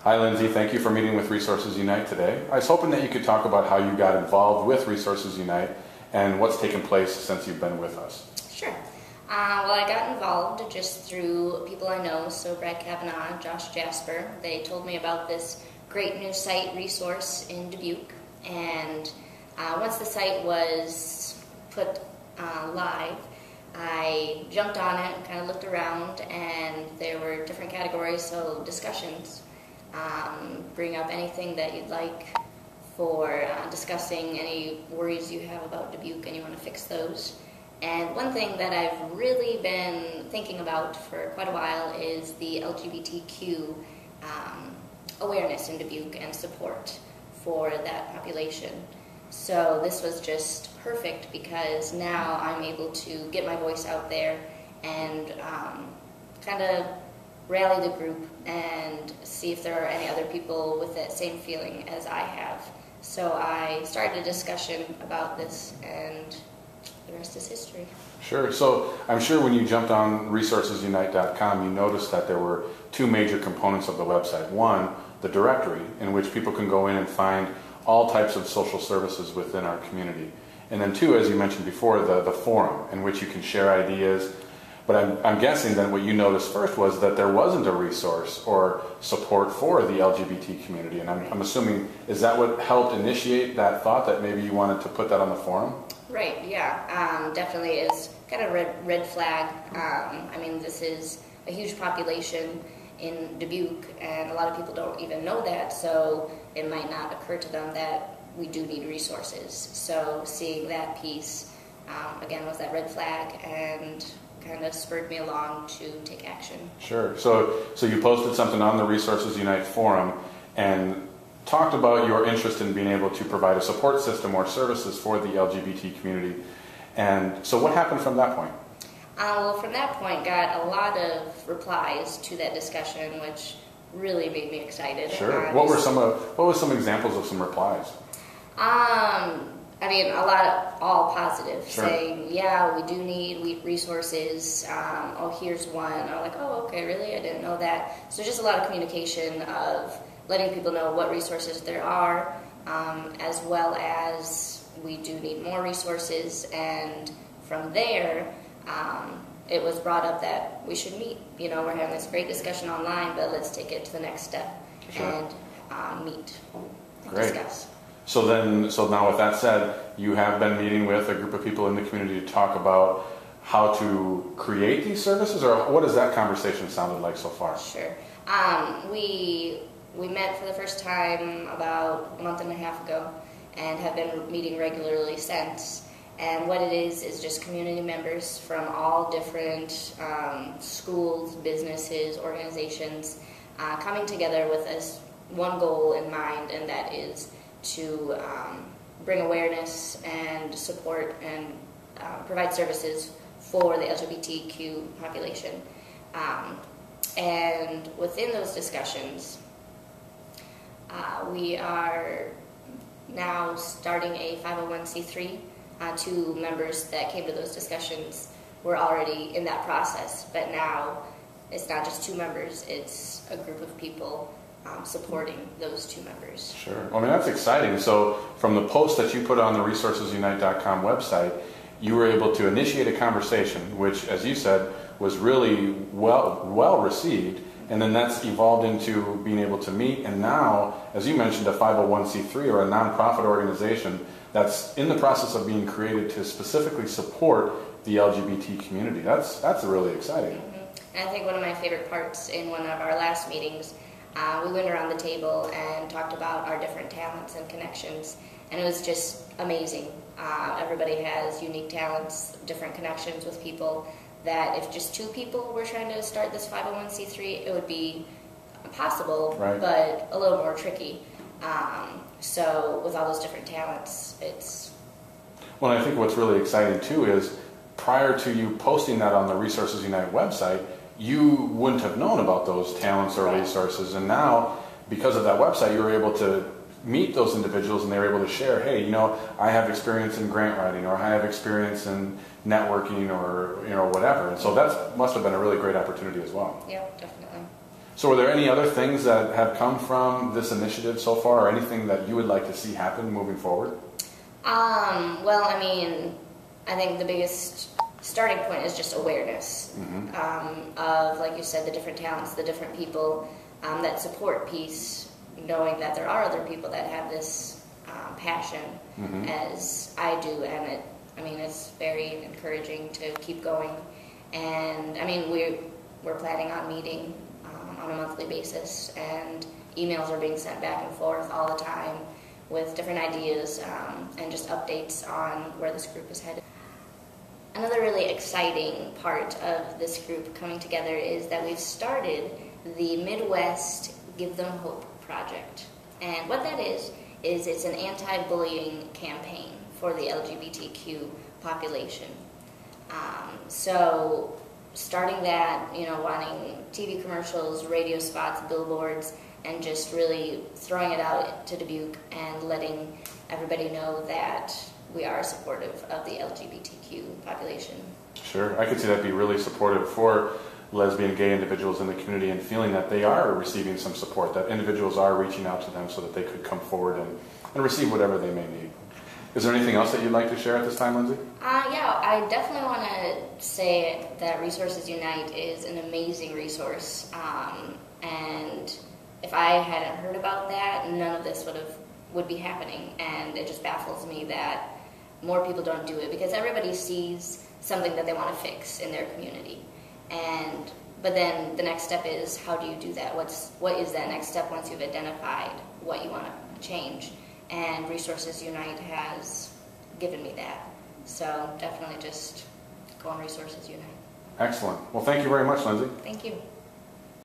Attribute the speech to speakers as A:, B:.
A: Hi Lindsey, thank you for meeting with Resources Unite today. I was hoping that you could talk about how you got involved with Resources Unite and what's taken place since you've been with us.
B: Sure. Well, I got involved just through people I know, so Brad Kavanaugh, Josh Jasper. They told me about this great new site resource in Dubuque, and once the site was put live, I jumped on it, kind of looked around, and there were different categories, so discussions. Bring up anything that you'd like for discussing any worries you have about Dubuque and you want to fix those. And one thing that I've really been thinking about for quite a while is the LGBTQ awareness in Dubuque and support for that population. So this was just perfect because now I'm able to get my voice out there and kind of rally the group and see if there are any other people with that same feeling as I have. So I started a discussion about this, and the rest is history.
A: Sure. So I'm sure when you jumped on ResourcesUnite.com, you noticed that there were two major components of the website. One, the directory, in which people can go in and find all types of social services within our community. And then two, as you mentioned before, the forum, in which you can share ideas. But I'm guessing that what you noticed first was that there wasn't a resource or support for the LGBT community. And I'm assuming, is that what helped initiate that thought that maybe you wanted to put that on the forum?
B: Right, yeah. Definitely is kind of red flag. I mean, this is a huge population in Dubuque, and a lot of people don't even know that, so it might not occur to them that we do need resources. So seeing that piece, again, was that red flag, and kind of spurred me along to take action.
A: Sure. So you posted something on the Resources Unite forum and talked about your interest in being able to provide a support system or services for the LGBT community. And so what happened from that point?
B: Well, from that point, got a lot of replies to that discussion, which really made me excited.
A: Sure. What were some examples of some replies?
B: I mean, a lot of all positive,
A: sure.
B: Saying, yeah, we do need resources. Oh, here's one. I'm like, oh, okay, really? I didn't know that. So just a lot of communication of letting people know what resources there are, as well as we do need more resources. And from there, it was brought up that we should meet. You know, we're having this great discussion online, but let's take it to the next step
A: sure.
B: and meet and
A: Great.
B: discuss.
A: So now with that said, you have been meeting with a group of people in the community to talk about how to create these services, or what has that conversation sounded like so far?
B: Sure. We met for the first time about a month and a half ago and have been meeting regularly since. And what it is just community members from all different schools, businesses, organizations coming together with this one goal in mind, and that is to bring awareness and support and provide services for the LGBTQ population. And within those discussions, we are now starting a 501c3. Two members that came to those discussions were already in that process, but now it's not just two members, it's a group of people supporting those two members.
A: Sure. I mean, that's exciting. So from the post that you put on the ResourcesUnite.com website, you were able to initiate a conversation, which, as you said, was really well received, and then that's evolved into being able to meet, and now, as you mentioned, a 501c3 or a nonprofit organization that's in the process of being created to specifically support the LGBT community. That's really exciting.
B: Mm-hmm. And I think one of my favorite parts in one of our last meetings, we went around the table and talked about our different talents and connections, and it was just amazing. Everybody has unique talents, different connections with people, that if just two people were trying to start this 501c3, it would be possible,
A: right.
B: But a little more tricky. So with all those different talents, it's...
A: Well, I think what's really exciting too is prior to you posting that on the Resources Unite website, you wouldn't have known about those talents or resources, and now because of that website you were able to meet those individuals and they were able to share, hey, you know, I have experience in grant writing, or I have experience in networking, or, you know, whatever. And so that must have been a really great opportunity as well.
B: Yeah, definitely.
A: So are there any other things that have come from this initiative so far, or anything that you would like to see happen moving forward?
B: Well, I mean, I think the biggest starting point is just awareness of, like you said, the different talents, the different people that support peace, knowing that there are other people that have this passion as I do, and it's very encouraging to keep going. And I mean, we're planning on meeting on a monthly basis, and emails are being sent back and forth all the time with different ideas and just updates on where this group is headed. Another really exciting part of this group coming together is that we've started the Midwest Give Them Hope project. And what that is it's an anti-bullying campaign for the LGBTQ population. So starting that, wanting TV commercials, radio spots, billboards, and just really throwing it out to Dubuque and letting everybody know that we are supportive of the LGBTQ population.
A: Sure, I could see that be really supportive for lesbian, gay individuals in the community, and feeling that they are receiving some support, that individuals are reaching out to them so that they could come forward and receive whatever they may need. Is there anything else that you'd like to share at this time, Lindsey?
B: Yeah, I definitely want to say that Resources Unite is an amazing resource, and if I hadn't heard about that, none of this would be happening, and it just baffles me that more people don't do it, because everybody sees something that they want to fix in their community, but then the next step is, how do you do that? What is that next step once you've identified what you want to change? And Resources Unite has given me that. So definitely just go on Resources Unite.
A: Excellent. Well, thank you very much, Lindsey.
B: Thank you.